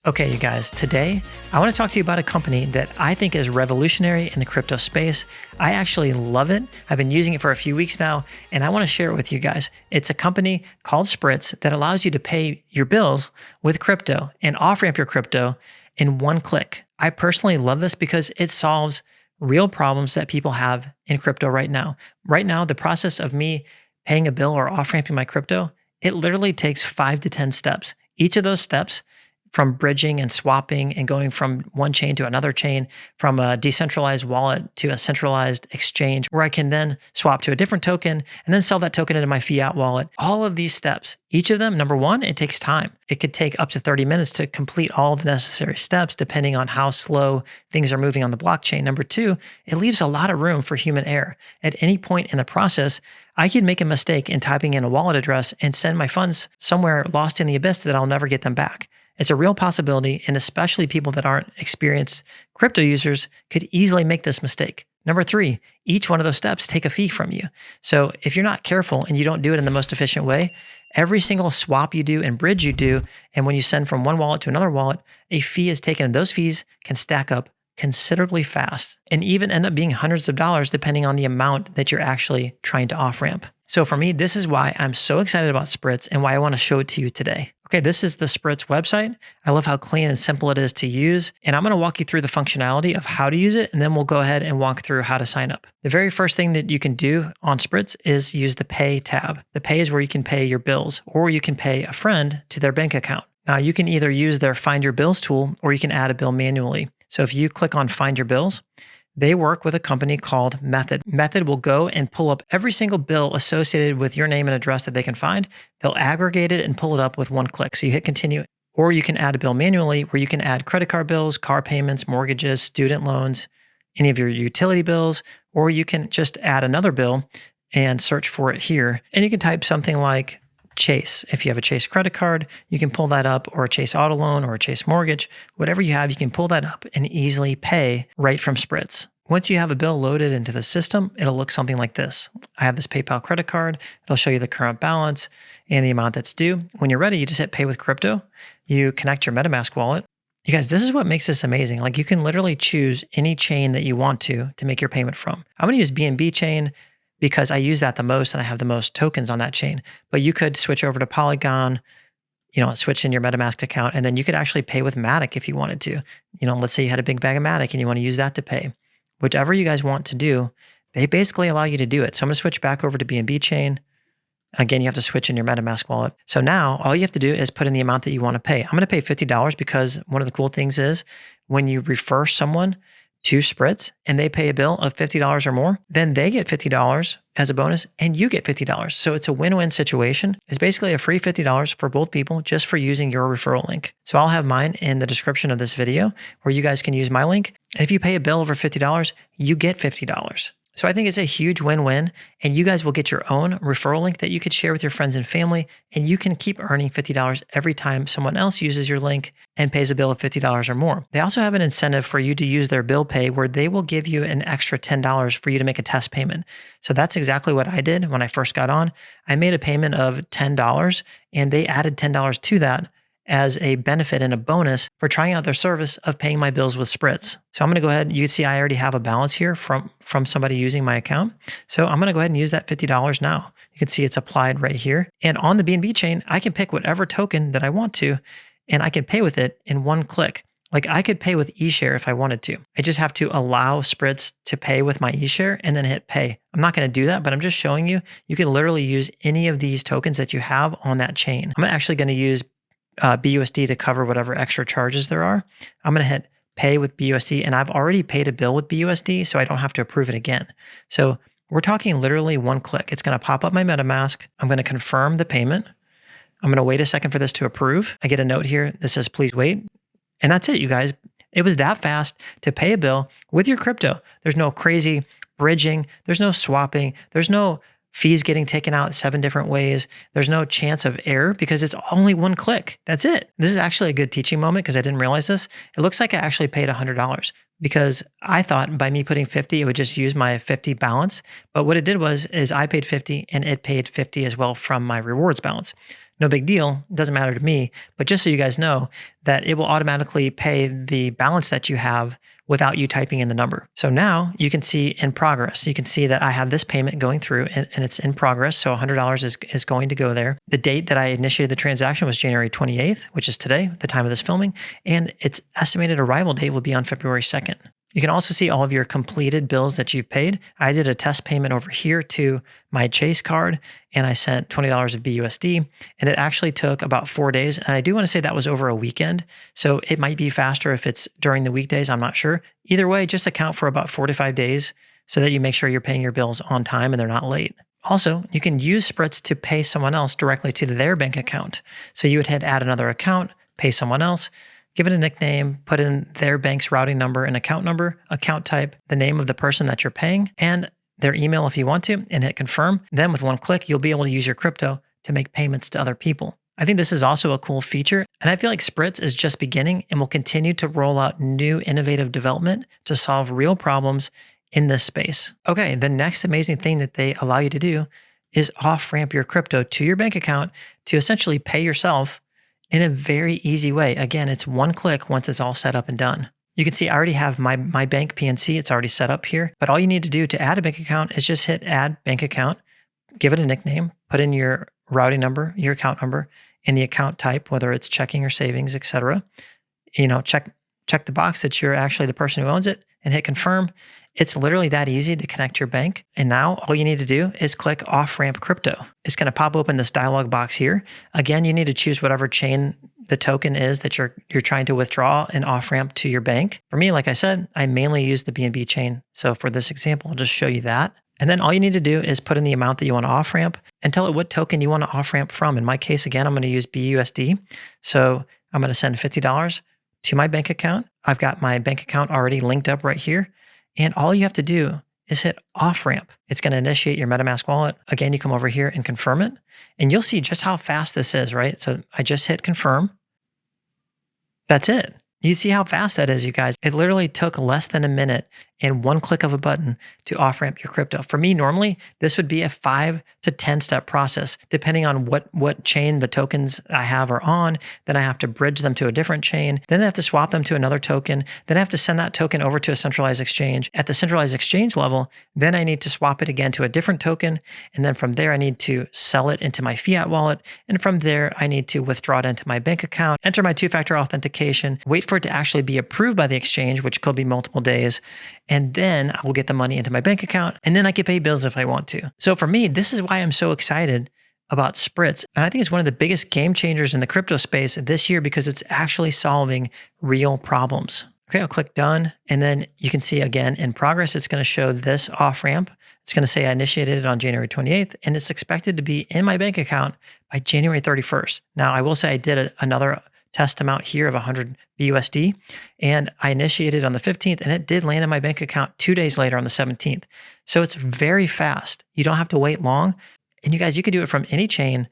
Okay, you guys, today I want to talk to you about a company that I think is revolutionary in the crypto space. I actually love it. I've been using it for a few weeks now, and I want to share it with you guys. It's a company called Spritz that allows you to pay your bills with crypto and off-ramp your crypto in one click. I personally love this because it solves real problems that people have in crypto right now. Right now, the process of me paying a bill or off-ramping my crypto, it literally takes 5 to 10 steps. Each of those steps, from bridging and swapping and going from one chain to another chain, from a decentralized wallet to a centralized exchange where I can then swap to a different token and then sell that token into my fiat wallet. All of these steps, each of them, number one, it takes time. It could take up to 30 minutes to complete all the necessary steps depending on how slow things are moving on the blockchain. Number two, it leaves a lot of room for human error. At any point in the process, I could make a mistake in typing in a wallet address and send my funds somewhere lost in the abyss that I'll never get them back. It's a real possibility, and especially people that aren't experienced crypto users could easily make this mistake. Number three, each one of those steps take a fee from you. So if you're not careful and you don't do it in the most efficient way, every single swap you do and bridge you do, and when you send from one wallet to another wallet, a fee is taken, and those fees can stack up considerably fast and even end up being hundreds of dollars depending on the amount that you're actually trying to off-ramp. So for me, this is why I'm so excited about Spritz and why I want to show it to you today. Okay, this is the Spritz website. I love how clean and simple it is to use. And I'm going to walk you through the functionality of how to use it, and then we'll go ahead and walk through how to sign up. The very first thing that you can do on Spritz is use the Pay tab. The Pay is where you can pay your bills, or you can pay a friend to their bank account. Now, you can either use their Find Your Bills tool, or you can add a bill manually. So if you click on Find Your Bills, they work with a company called Method. Method will go and pull up every single bill associated with your name and address that they can find. They'll aggregate it and pull it up with one click. So you hit continue, or you can add a bill manually where you can add credit card bills, car payments, mortgages, student loans, any of your utility bills, or you can just add another bill and search for it here. And you can type something like Chase. If you have a Chase credit card, you can pull that up, or a Chase auto loan, or a Chase mortgage. Whatever you have, you can pull that up and easily pay right from Spritz. Once you have a bill loaded into the system, it'll look something like this. I have this PayPal credit card. It'll show you the current balance and the amount that's due. When you're ready, you just hit Pay with Crypto. You connect your MetaMask wallet. You guys, this is what makes this amazing. Like, you can literally choose any chain that you want to make your payment from. I'm going to use BNB chain because I use that the most and I have the most tokens on that chain. But you could switch over to Polygon, switch in your MetaMask account, and then you could actually pay with Matic if you wanted to. Let's say you had a big bag of Matic and you want to use that to pay. Whichever you guys want to do, they basically allow you to do it. So I'm going to switch back over to BNB chain. Again, you have to switch in your MetaMask wallet. So now all you have to do is put in the amount that you want to pay. I'm going to pay $50 because one of the cool things is when you refer someone to Spritz and they pay a bill of $50 or more, then they get $50 as a bonus and you get $50. So it's a win-win situation. It's basically a free $50 for both people just for using your referral link. So I'll have mine in the description of this video where you guys can use my link. And if you pay a bill over $50, you get $50. So I think it's a huge win-win, and you guys will get your own referral link that you could share with your friends and family, and you can keep earning $50 every time someone else uses your link and pays a bill of $50 or more. They also have an incentive for you to use their bill pay where they will give you an extra $10 for you to make a test payment. So that's exactly what I did when I first got on. I made a payment of $10, and they added $10 to that as a benefit and a bonus for trying out their service of paying my bills with Spritz. So I'm going to go ahead. You can see I already have a balance here from somebody using my account. So I'm going to go ahead and use that $50 now. You can see it's applied right here. And on the BNB chain, I can pick whatever token that I want to, and I can pay with it in one click. Like, I could pay with eShare if I wanted to. I just have to allow Spritz to pay with my eShare and then hit pay. I'm not going to do that, but I'm just showing you, you can literally use any of these tokens that you have on that chain. I'm actually going to use BUSD to cover whatever extra charges there are. I'm going to hit pay with BUSD, and I've already paid a bill with BUSD, so I don't have to approve it again. So we're talking literally one click. It's going to pop up my MetaMask. I'm going to confirm the payment. I'm going to wait a second for this to approve. I get a note here that says, please wait. And that's it, you guys. It was that fast to pay a bill with your crypto. There's no crazy bridging. There's no swapping. There's no fees getting taken out 7 different ways. There's no chance of error because it's only one click. That's it. This is actually a good teaching moment because I didn't realize this. It looks like I actually paid $100 because I thought by me putting 50, it would just use my 50 balance. But what it did is I paid 50 and it paid 50 as well from my rewards balance. No big deal. It doesn't matter to me. But just so you guys know that it will automatically pay the balance that you have without you typing in the number. So now you can see in progress. You can see that I have this payment going through and it's in progress. So $100 is going to go there. The date that I initiated the transaction was January 28th, which is today, the time of this filming. And its estimated arrival date will be on February 2nd. You can also see all of your completed bills that you've paid. I did a test payment over here to my Chase card, and I sent $20 of BUSD, and it actually took about 4 days. And I do want to say that was over a weekend, so it might be faster if it's during the weekdays. I'm not sure. Either way, just account for about 4 to 5 days so that you make sure you're paying your bills on time and they're not late. Also, you can use Spritz to pay someone else directly to their bank account. So you would hit add another account, pay someone else, give it a nickname, put in their bank's routing number and account number, account type, the name of the person that you're paying, and their email if you want to, and hit confirm. Then with one click, you'll be able to use your crypto to make payments to other people. I think this is also a cool feature, and I feel like Spritz is just beginning and will continue to roll out new innovative development to solve real problems in this space. Okay, the next amazing thing that they allow you to do is off-ramp your crypto to your bank account to essentially pay yourself in a very easy way. Again, it's one click once it's all set up and done. You can see I already have my bank PNC. It's already set up here, but all you need to do to add a bank account is just hit add bank account, give it a nickname, put in your routing number, your account number, and the account type, whether it's checking or savings, etc. Check the box that you're actually the person who owns it and hit confirm. It's literally that easy to connect your bank. And now all you need to do is click off-ramp crypto. It's going to pop open this dialog box here. Again, you need to choose whatever chain the token is that you're trying to withdraw and off-ramp to your bank. For me, like I said, I mainly use the BNB chain. So for this example, I'll just show you that. And then all you need to do is put in the amount that you want to off-ramp and tell it what token you want to off-ramp from. In my case, again, I'm going to use BUSD. So I'm going to send $50 to my bank account. I've got my bank account already linked up right here. And all you have to do is hit off ramp. It's going to initiate your MetaMask wallet. Again, you come over here and confirm it, and you'll see just how fast this is, right? So I just hit confirm. That's it. You see how fast that is, you guys. It literally took less than a minute and one click of a button to off-ramp your crypto. For me, normally, this would be a 5 to 10 step process, depending on what chain the tokens I have are on. Then I have to bridge them to a different chain. Then I have to swap them to another token. Then I have to send that token over to a centralized exchange. At the centralized exchange level, then I need to swap it again to a different token. And then from there, I need to sell it into my fiat wallet. And from there, I need to withdraw it into my bank account, enter my two-factor authentication, wait for it to actually be approved by the exchange, which could be multiple days. And then I will get the money into my bank account, and then I can pay bills if I want to. So for me, this is why I'm so excited about Spritz. And I think it's one of the biggest game changers in the crypto space this year because it's actually solving real problems. Okay, I'll click done. And then you can see again in progress, it's going to show this off ramp. It's going to say I initiated it on January 28th, and it's expected to be in my bank account by January 31st. Now, I will say I did another test amount here of 100 BUSD, and I initiated on the 15th, and it did land in my bank account 2 days later on the 17th. So it's very fast. You don't have to wait long. And you guys, you can do it from any chain,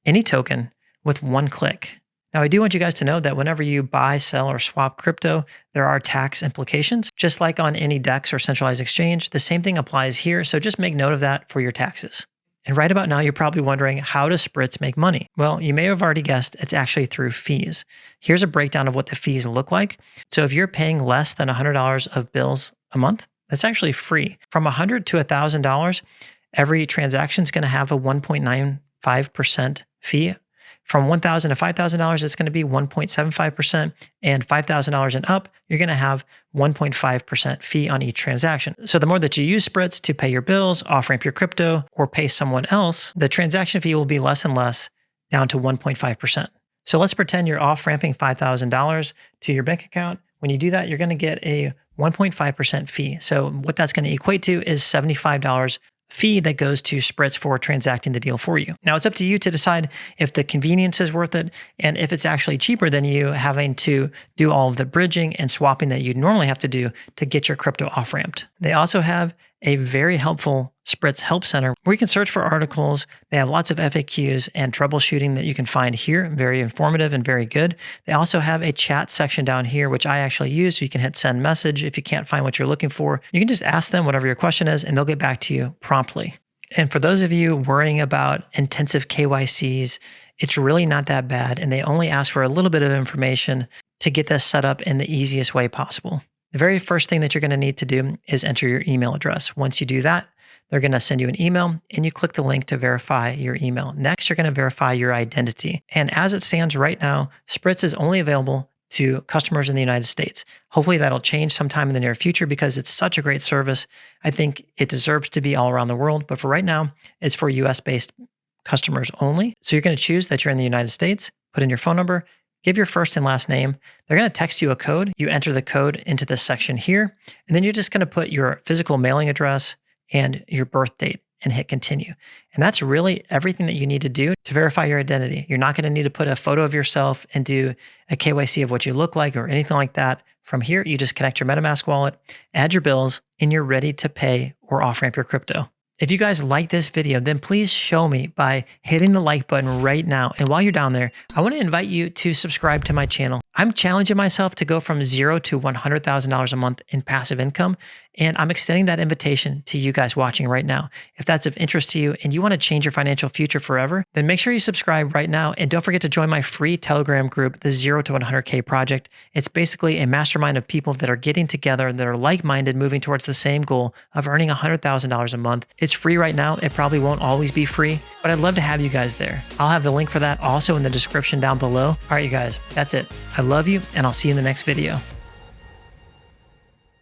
any token with one click. Now, I do want you guys to know that whenever you buy, sell, or swap crypto, there are tax implications. Just like on any DEX or centralized exchange, the same thing applies here. So just make note of that for your taxes. And right about now, you're probably wondering, how does Spritz make money? Well, you may have already guessed, it's actually through fees. Here's a breakdown of what the fees look like. So if you're paying less than $100 of bills a month, that's actually free. From $100 to $1,000, every transaction is going to have a 1.95% fee. From $1,000 to $5,000, it's going to be 1.75%, and $5,000 and up, you're going to have 1.5% fee on each transaction. So the more that you use Spritz to pay your bills, off-ramp your crypto, or pay someone else, the transaction fee will be less and less, down to 1.5%. So let's pretend you're off-ramping $5,000 to your bank account. When you do that, you're going to get a 1.5% fee. So what that's going to equate to is $75 fee that goes to Spritz for transacting the deal for you. Now, it's up to you to decide if the convenience is worth it and if it's actually cheaper than you having to do all of the bridging and swapping that you'd normally have to do to get your crypto off-ramped. They also have a very helpful Spritz Help Center where you can search for articles. They have lots of FAQs and troubleshooting that you can find here. Very informative and very good. They also have a chat section down here, which I actually use. So you can hit send message if you can't find what you're looking for. You can just ask them whatever your question is, and they'll get back to you promptly. And for those of you worrying about intensive KYCs It's really not that bad, and they only ask for a little bit of information to get this set up in the easiest way possible. The very first thing that you're going to need to do is enter your email address. Once you do that, they're going to send you an email and you click the link to verify your email. Next, you're going to verify your identity. And as it stands right now, Spritz is only available to customers in the United States. Hopefully that'll change sometime in the near future because it's such a great service. I think it deserves to be all around the world, but for right now, it's for US-based customers only. So you're going to choose that you're in the United States, put in your phone number, give your first and last name. They're going to text you a code. You enter the code into this section here, and then you're just going to put your physical mailing address and your birth date and hit continue. And that's really everything that you need to do to verify your identity. You're not going to need to put a photo of yourself and do a KYC of what you look like or anything like that. From here, you just connect your MetaMask wallet, add your bills, and you're ready to pay or off-ramp your crypto. If you guys like this video, then please show me by hitting the like button right now. And while you're down there, I want to invite you to subscribe to my channel. I'm challenging myself to go from $0 to $100,000 a month in passive income. And I'm extending that invitation to you guys watching right now. If that's of interest to you and you want to change your financial future forever, then make sure you subscribe right now. And don't forget to join my free Telegram group, the 0 to 100K Project. It's basically a mastermind of people that are getting together, that are like-minded, moving towards the same goal of earning $100,000 a month. It's free right now. It probably won't always be free, but I'd love to have you guys there. I'll have the link for that also in the description down below. All right, you guys, that's it. I love you, and I'll see you in the next video.